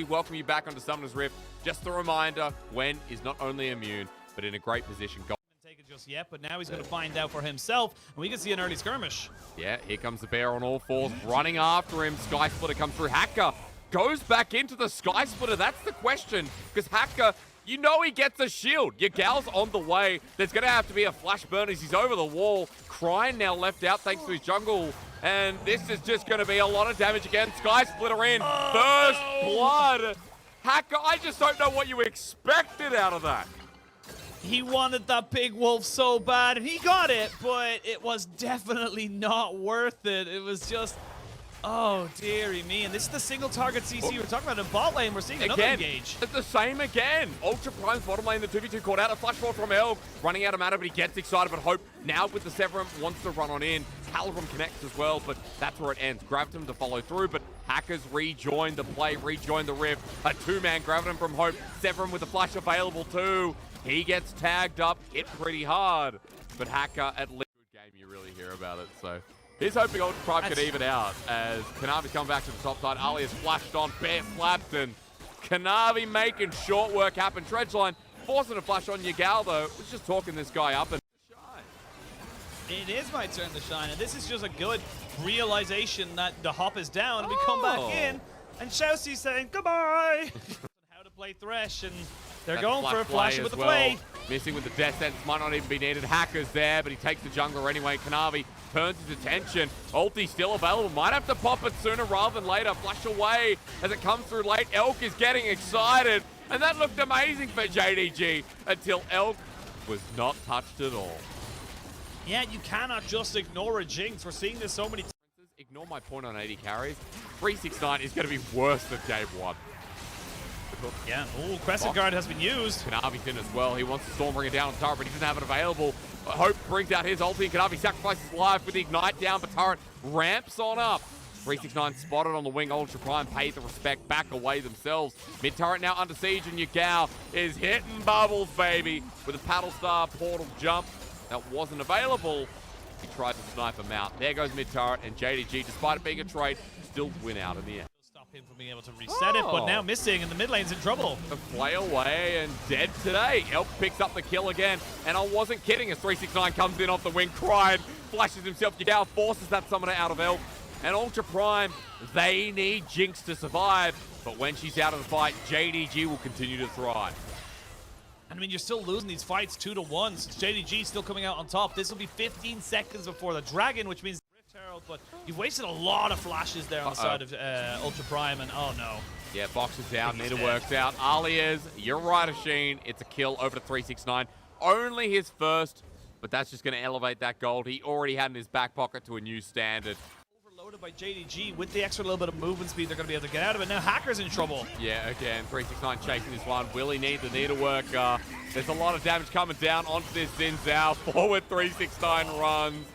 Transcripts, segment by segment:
We welcome you back onto Summoner's Rift. Just a reminder, Gwen is not only immune, but in a great position. Take it just yet, but now he's going to find out for himself, and we can see an early skirmish. Yeah, here comes the bear on all fours, running after him. Sky Splitter comes through. Hacker goes back into the Sky Splitter. That's the question, because Hacker, you know he gets a shield. Your gal's on the way. There's going to have to be a flash burn as he's over the wall. Crying now left out thanks to his jungle. And this is just going to be a lot of damage again. Sky Splitter in. First blood. Hacker, I just don't know what you expected out of that. He wanted that big wolf so bad, and he got it, but it was definitely not worth it. It was just, oh, dearie me. And this is the single target CC we're talking about in bot lane. We're seeing another engage. It's the same again. Ultra Prime's bottom lane, the 2v2 caught out. A flash ball from Elk. Running out of mana, but he gets excited. But Hope now with the Severum wants to run on in. Calibrum connects as well, but that's where it ends. Graviton to follow through, but Hackers rejoined the play, rejoined the rift. A two-man Graviton from Hope. Severum with the flash available too. He gets tagged up, hit pretty hard, but Hacker at least good game you really hear about it. So he's hoping Ultra Prime can even out as Kanavi come back to the top side. Ali is flashed on, bear slapped, and Kanavi making short work happen. Dredgeline forcing a flash on Yagal though. Was just talking this guy up and shine. It is my turn to shine, and this is just a good realization that the hop is down, and we come back in, and Chelsea's saying goodbye. How to play Thresh, and they're going for a flash with the play. Missing with the death sense, might not even be needed. Hacker's there, but he takes the jungler anyway. Kanavi turns his attention. Ulti still available. Might have to pop it sooner rather than later. Flash away as it comes through late. Elk is getting excited. And that looked amazing for JDG until Elk was not touched at all. Yeah, you cannot just ignore a Jinx. We're seeing this so many times. Ignore my point on 80 carries. 369 is going to be worse than game one. Yeah, ooh, Crescent Guard has been used. Kanavi's in as well. He wants to Stormbringer down on Turret, but he doesn't have it available. Hope brings out his ulti, and Kanavi sacrifices life with the Ignite down, but Turret ramps on up. 369 spotted on the wing. Ultra Prime paid the respect, back away themselves. Mid turret now under siege, and Yagao is hitting bubbles, baby, with a Paddle Star portal jump that wasn't available. He tried to snipe him out. There goes mid turret, and JDG, despite it being a trade, still win out in the end. Him from being able to reset it, but now missing, and the mid lane's in trouble. A play away and dead today. Elk picks up the kill again, and I wasn't kidding as 369 comes in off the wing, crying, flashes himself. Yagao forces that summoner out of Elk, and Ultra Prime, they need Jinx to survive, but when she's out of the fight, JDG will continue to thrive. I mean, you're still losing these fights 2-1, since JDG still coming out on top. This will be 15 seconds before the Dragon, which means Herald, but you've wasted a lot of flashes there on the side of Ultra Prime, and oh no. Yeah, Box is down, Nita works out. Alias, you're right, Asheen. It's a kill over to 369. Only his first, but that's just going to elevate that gold he already had in his back pocket to a new standard. Overloaded by JDG with the extra little bit of movement speed, they're going to be able to get out of it. Now Hacker's in trouble. Yeah, again, 369 chasing this one. Will he need the Nita work? There's a lot of damage coming down onto this Xin Zhao. Forward 369 runs.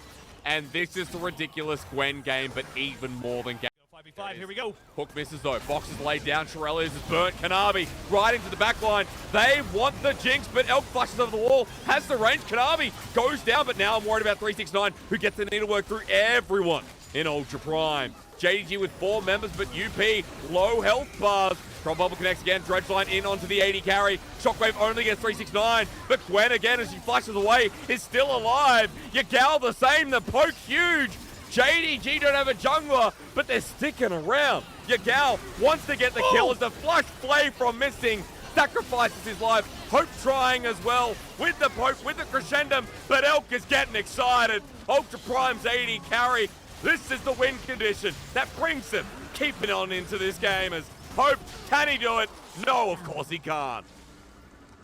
And this is the ridiculous Gwen game, but even more than game. 5v5, here we go. Hook misses though. Box is laid down. Shirelles is burnt. Kanavi right into the back line. They want the Jinx, but Elk flashes over the wall. Has the range. Kanavi goes down, but now I'm worried about 369, who gets the needlework through everyone in Ultra Prime. JDG with 4 members, but UP low health bars. From Bubble connects again. Dredgeline in onto the 80 carry. Shockwave only gets 369, but Gwen again as she flashes away is still alive. Yagao the same. The poke huge. JDG don't have a jungler, but they're sticking around. Yagao wants to get the kill as the flush play from missing sacrifices his life. Hope trying as well with the poke, with the crescendum, but Elk is getting excited. Ultra Prime's 80 carry. This is the win condition that brings him keeping on into this game as Hope, can he do it? No, of course he can't.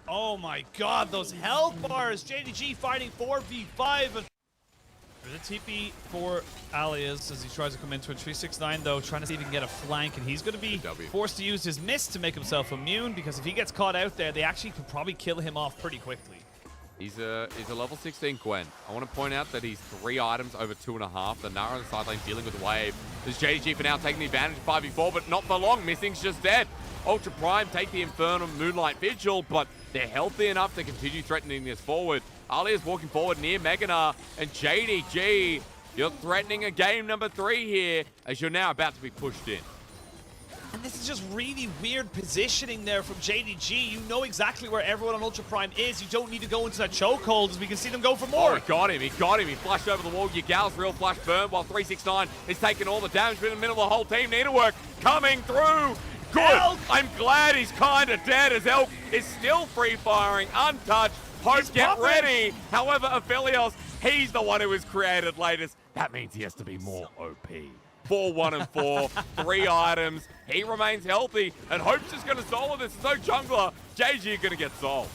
Oh my god, those health bars. JDG fighting 4v5. There's a TP for Alias as he tries to come into a 369 though, trying to see if he can get a flank, and he's going to be forced to use his mist to make himself immune, because if he gets caught out there, they actually could probably kill him off pretty quickly. He's a level 16 Gwen. I want to point out that he's 3 items over 2.5. The Nara on the side lane dealing with the wave. There's JDG for now taking the advantage of 5v4, but not for long. Missing's just dead. Ultra Prime take the Infernal Moonlight Vigil, but they're healthy enough to continue threatening this forward. Ali is walking forward near Meganar, and JDG, you're threatening a game number 3 here, as you're now about to be pushed in. And this is just really weird positioning there from JDG. You know exactly where everyone on Ultra Prime is. You don't need to go into that chokehold, as we can see them go for more. Oh, he got him. He got him. He flashed over the wall. Yagal's real flash burn while 369 is taking all the damage in the middle of the whole team. Needlework coming through. Good. Elk. I'm glad he's kind of dead as Elk is still free firing, untouched. Hope, get popping. ready. However, Aphelios, he's the one who was created latest. That means he has to be more OP. 4, 1, and 4, 3 items. He remains healthy, and Hope's just going to solo this. There's no jungler. JG going to get solved.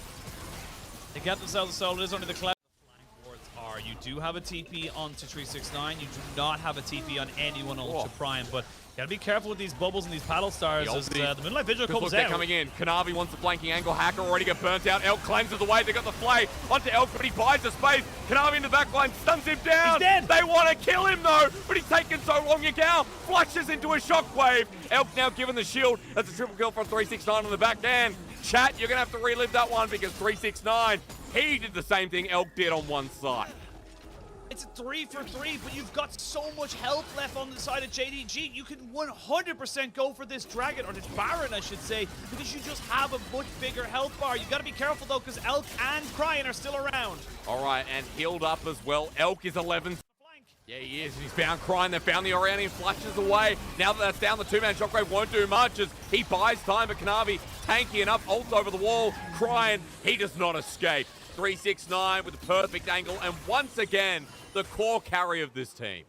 They get themselves a solo. It is under the cloud. The flank wards are. You do have a TP onto 369. You do not have a TP on anyone on Ultra Prime, but you gotta be careful with these bubbles and these paddle stars as the Midnight Vigil comes look, they're out. coming in. Kanavi wants the flanking angle. Hacker already got burnt out. Elk cleanses the way. They got the flay onto Elk, but he buys the space. Kanavi in the back line stuns him down. He's dead. They want to kill him though, but he's taken so long. Yagal flushes into a shockwave. Elk now given the shield. That's a triple kill from 369 on the back end. Chat, you're gonna have to relive that one because 369, he did the same thing Elk did on one side. It's a 3 for 3, but you've got so much health left on the side of JDG. You can 100% go for this Dragon, or this Baron, I should say, because you just have a much bigger health bar. You got to be careful, though, because Elk and Cryin are still around. All right, and healed up as well. Elk is 11. Yeah, he is. He's found Cryin. They found the Orion. Flashes away. Now that that's down, the two-man shockwave won't do much as he buys time, but Kanavi tanky enough, ults over the wall. Cryin, he does not escape. 369 with a perfect angle, and once again, the core carry of this team.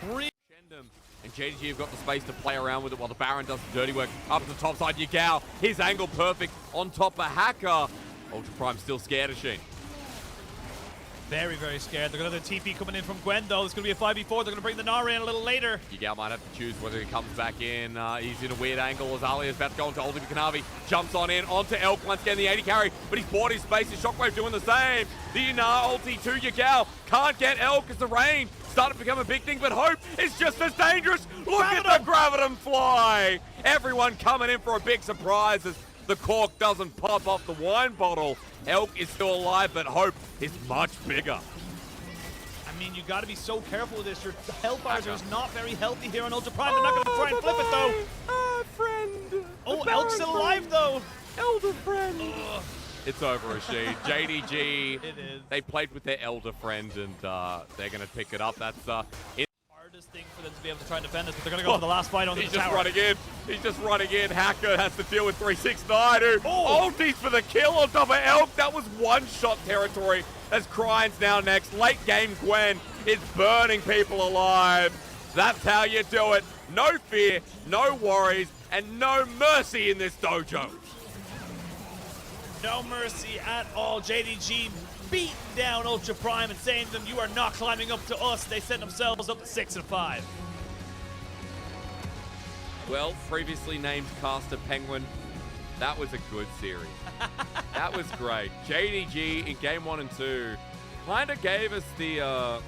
And JDG have got the space to play around with it while the Baron does the dirty work up at the top side. Yagal, his angle perfect on top of Hacker. Ultra Prime still scared of Sheen. Very, very scared. They're going to have the TP coming in from Gwen, though. It's going to be a 5v4. They're going to bring the Nara in a little later. Yagal might have to choose whether he comes back in. He's in a weird angle as Ali is about to go into Ultimate Kanavi. Jumps on in, onto Elk once again, the 80 carry, but he's bought his space. His Shockwave doing the same. The Inar ulti to Yagal. Can't get Elk as the rain started to become a big thing, but Hope is just as dangerous. Look at the Gravitum fly. Everyone coming in for a big surprise as the cork doesn't pop off the wine bottle. Elk is still alive, but Hope is much bigger. I mean, you got to be so careful with this. Your health bars are not very healthy here on Ultra Prime. They're not going to try and flip it, though. Friend. Oh, Elk's still alive, though. Elder friend. Ugh. It's over, Rashid. JDG, It is. they played with their elder friend, and they're going to pick it up. That's Hardest thing for them to be able to try and defend this, but they're going to go for the last fight on the tower. He's just running in. He's just running in. Hacker has to deal with 369, who ulties for the kill on top of Elk. That was one-shot territory as Cryin's now next. Late game Gwen is burning people alive. That's how you do it. No fear, no worries, and no mercy in this dojo. No mercy at all. JDG beating down Ultra Prime and saying to them, you are not climbing up to us. They sent themselves up to 6 and 5. Well, previously named Caster Penguin, that was a good series. That was great. JDG in game 1 and 2 kind of gave us the